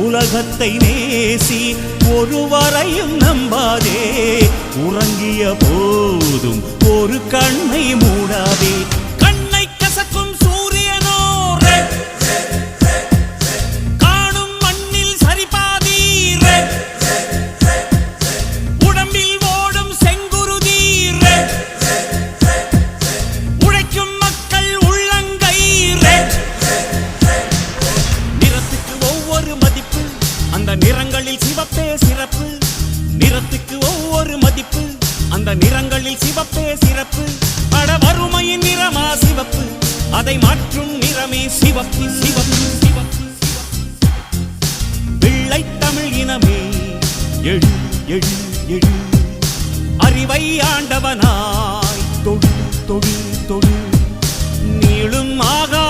உலகத்தை நேசி ஒருவரையும் நம்பாதே. உறங்கிய போதும் ஒரு கண்ணை மூடாதே. கண்ணை கசக்கும் சூரியனோ காணும் மண்ணில் சரிபாதி. உடம்பில் ஓடும் செங்குருதி. உழைக்கும் மக்கள் உள்ளங்கை. நிறத்துக்கு ஒவ்வொரு மதிப்பு, அந்த நிறங்களில் சிவப்பே சிறப்பு. நிறத்துக்கு ஒவ்வொரு மதிப்பு, அந்த நிறங்களில் சிவப்பே சிறப்பு. அட வறுமையின் நிறமா சிவப்பு, அதை மாற்றும் நிறமே சிவப்பு. சிவப்பு சிவப்பு வெள்ளை தமிழ் இனமே எழு எழு எழு. அறிவை ஆண்டவனாய் தொடு தொடு தொடு. நீளும் ஆகா